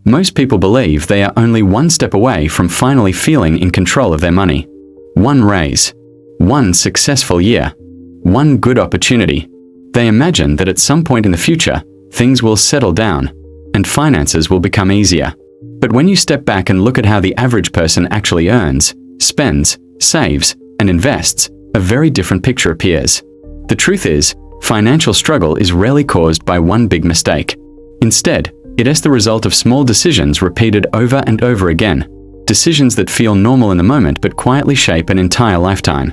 Most people believe they are only one step away from finally feeling in control of their money. One raise, one successful year, one good opportunity. They imagine that at some point in the future, things will settle down and finances will become easier. But when you step back and look at how the average person actually earns, spends, saves, and invests, a very different picture appears. The truth is, financial struggle is rarely caused by one big mistake. Instead, it is the result of small decisions repeated over and over again, decisions that feel normal in the moment but quietly shape an entire lifetime.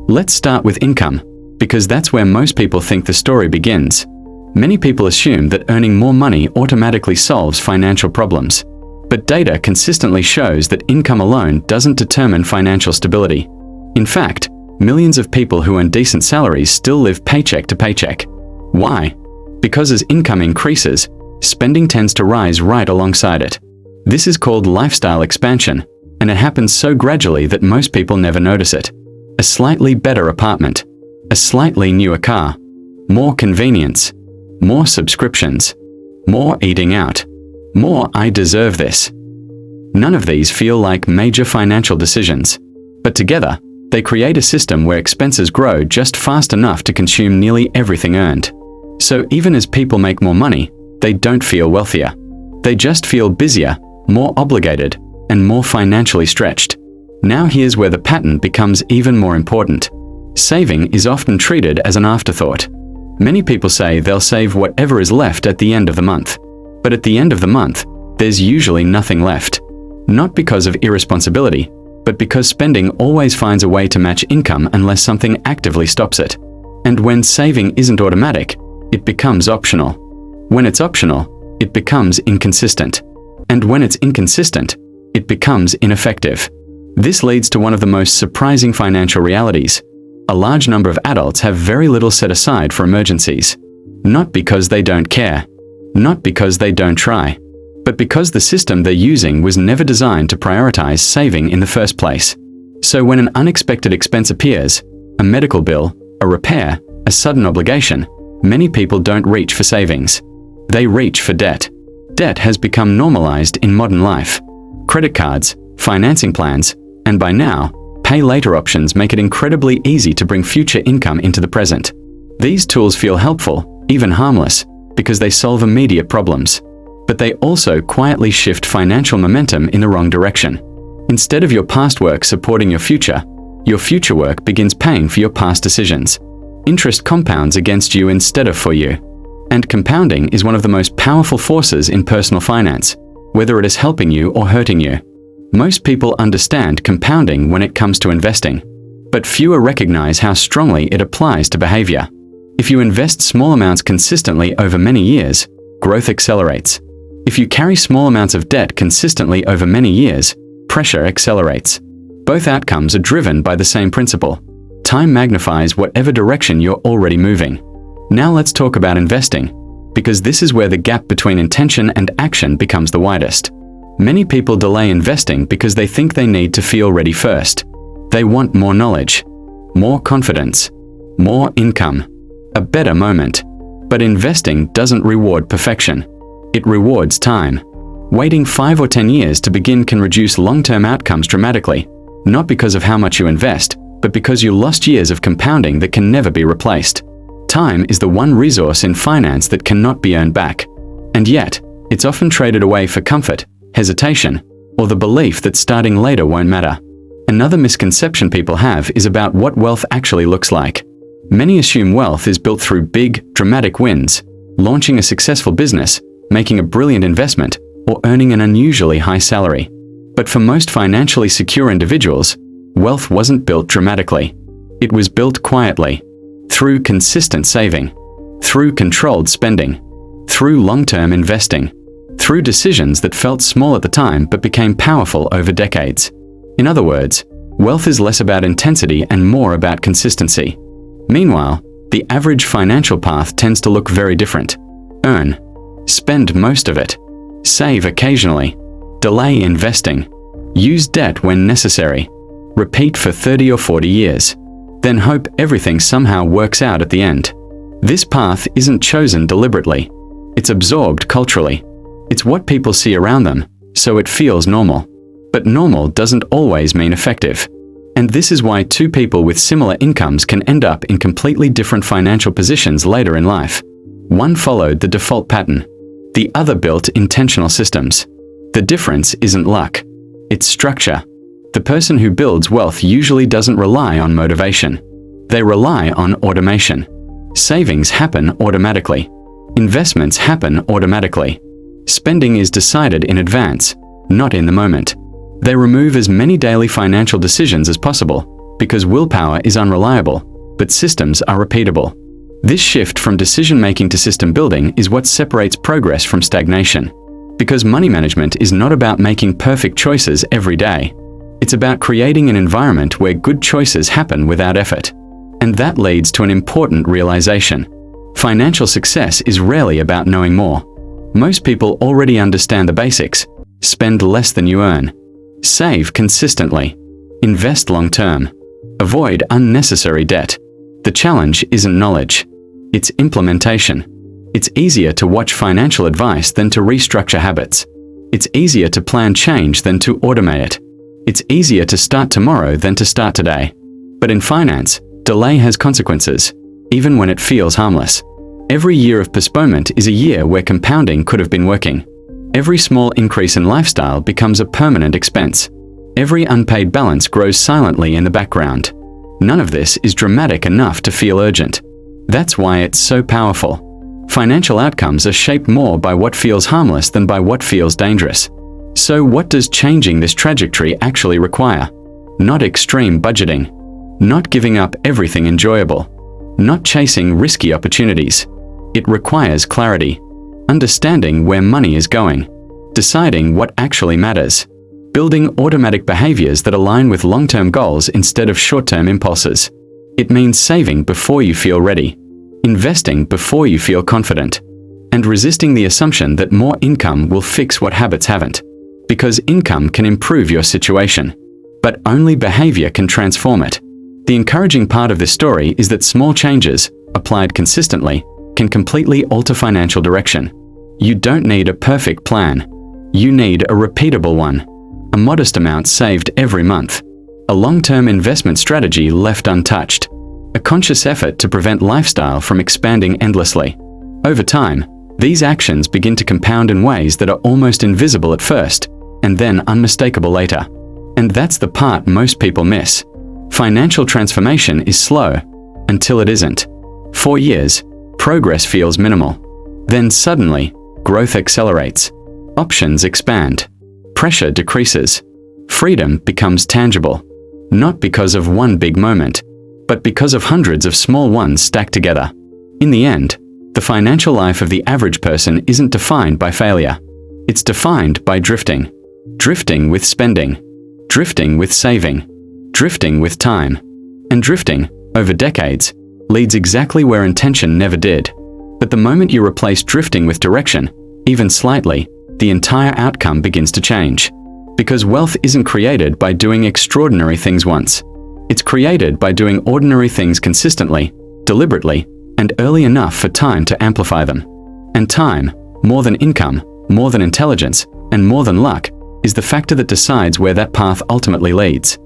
Let's start with income, because that's where most people think the story begins. Many people assume that earning more money automatically solves financial problems. But data consistently shows that income alone doesn't determine financial stability. In fact, millions of people who earn decent salaries still live paycheck to paycheck. Why? Because as income increases, spending tends to rise right alongside it. This is called lifestyle expansion, and it happens so gradually that most people never notice it. A slightly better apartment, a slightly newer car, more convenience, more subscriptions, more eating out, more "I deserve this." None of these feel like major financial decisions, but together, they create a system where expenses grow just fast enough to consume nearly everything earned. So even as people make more money, they don't feel wealthier. They just feel busier, more obligated, and more financially stretched. Now here's where the pattern becomes even more important. Saving is often treated as an afterthought. Many people say they'll save whatever is left at the end of the month. But at the end of the month, there's usually nothing left. Not because of irresponsibility, but because spending always finds a way to match income unless something actively stops it. And when saving isn't automatic, it becomes optional. When it's optional, it becomes inconsistent. And when it's inconsistent, it becomes ineffective. This leads to one of the most surprising financial realities. A large number of adults have very little set aside for emergencies. Not because they don't care, not because they don't try, but because the system they're using was never designed to prioritize saving in the first place. So when an unexpected expense appears, a medical bill, a repair, a sudden obligation, many people don't reach for savings. They reach for debt. Debt has become normalized in modern life. Credit cards, financing plans, and by now, pay later options make it incredibly easy to bring future income into the present. These tools feel helpful, even harmless, because they solve immediate problems. But they also quietly shift financial momentum in the wrong direction. Instead of your past work supporting your future work begins paying for your past decisions. Interest compounds against you instead of for you. And compounding is one of the most powerful forces in personal finance, whether it is helping you or hurting you. Most people understand compounding when it comes to investing, but fewer recognize how strongly it applies to behavior. If you invest small amounts consistently over many years, growth accelerates. If you carry small amounts of debt consistently over many years, pressure accelerates. Both outcomes are driven by the same principle. Time magnifies whatever direction you're already moving. Now let's talk about investing, because this is where the gap between intention and action becomes the widest. Many people delay investing because they think they need to feel ready first. They want more knowledge, more confidence, more income, a better moment. But investing doesn't reward perfection. It rewards time. Waiting 5 or 10 years to begin can reduce long-term outcomes dramatically, not because of how much you invest, but because you lost years of compounding that can never be replaced. Time is the one resource in finance that cannot be earned back. And yet, it's often traded away for comfort, hesitation, or the belief that starting later won't matter. Another misconception people have is about what wealth actually looks like. Many assume wealth is built through big, dramatic wins, launching a successful business, making a brilliant investment, or earning an unusually high salary. But for most financially secure individuals, wealth wasn't built dramatically. It was built quietly, through consistent saving, through controlled spending, through long-term investing, through decisions that felt small at the time but became powerful over decades. In other words, wealth is less about intensity and more about consistency. Meanwhile, the average financial path tends to look very different. Earn, spend most of it, save occasionally, delay investing, use debt when necessary, repeat for 30 or 40 years, then hope everything somehow works out at the end. This path isn't chosen deliberately. It's absorbed culturally. It's what people see around them, so it feels normal. But normal doesn't always mean effective. And this is why two people with similar incomes can end up in completely different financial positions later in life. One followed the default pattern. The other built intentional systems. The difference isn't luck. It's structure. The person who builds wealth usually doesn't rely on motivation. They rely on automation. Savings happen automatically. Investments happen automatically. Spending is decided in advance, not in the moment. They remove as many daily financial decisions as possible, because willpower is unreliable, but systems are repeatable. This shift from decision-making to system building is what separates progress from stagnation. Because money management is not about making perfect choices every day. It's about creating an environment where good choices happen without effort. And that leads to an important realization. Financial success is rarely about knowing more. Most people already understand the basics. Spend less than you earn. Save consistently. Invest long-term. Avoid unnecessary debt. The challenge isn't knowledge. It's implementation. It's easier to watch financial advice than to restructure habits. It's easier to plan change than to automate it. It's easier to start tomorrow than to start today. But in finance, delay has consequences, even when it feels harmless. Every year of postponement is a year where compounding could have been working. Every small increase in lifestyle becomes a permanent expense. Every unpaid balance grows silently in the background. None of this is dramatic enough to feel urgent. That's why it's so powerful. Financial outcomes are shaped more by what feels harmless than by what feels dangerous. So what does changing this trajectory actually require? Not extreme budgeting. Not giving up everything enjoyable. Not chasing risky opportunities. It requires clarity. Understanding where money is going. Deciding what actually matters. Building automatic behaviors that align with long-term goals instead of short-term impulses. It means saving before you feel ready. Investing before you feel confident. And resisting the assumption that more income will fix what habits haven't. Because income can improve your situation. But only behavior can transform it. The encouraging part of this story is that small changes, applied consistently, can completely alter financial direction. You don't need a perfect plan. You need a repeatable one. A modest amount saved every month. A long-term investment strategy left untouched. A conscious effort to prevent lifestyle from expanding endlessly. Over time, these actions begin to compound in ways that are almost invisible at first, and then unmistakable later. And that's the part most people miss. Financial transformation is slow, until it isn't. For years, progress feels minimal. Then suddenly, growth accelerates. Options expand. Pressure decreases. Freedom becomes tangible. Not because of one big moment, but because of hundreds of small ones stacked together. In the end, the financial life of the average person isn't defined by failure. It's defined by drifting. Drifting with spending. Drifting with saving. Drifting with time. And drifting, over decades, leads exactly where intention never did. But the moment you replace drifting with direction, even slightly, the entire outcome begins to change. Because wealth isn't created by doing extraordinary things once. It's created by doing ordinary things consistently, deliberately, and early enough for time to amplify them. And time, more than income, more than intelligence, and more than luck, is the factor that decides where that path ultimately leads.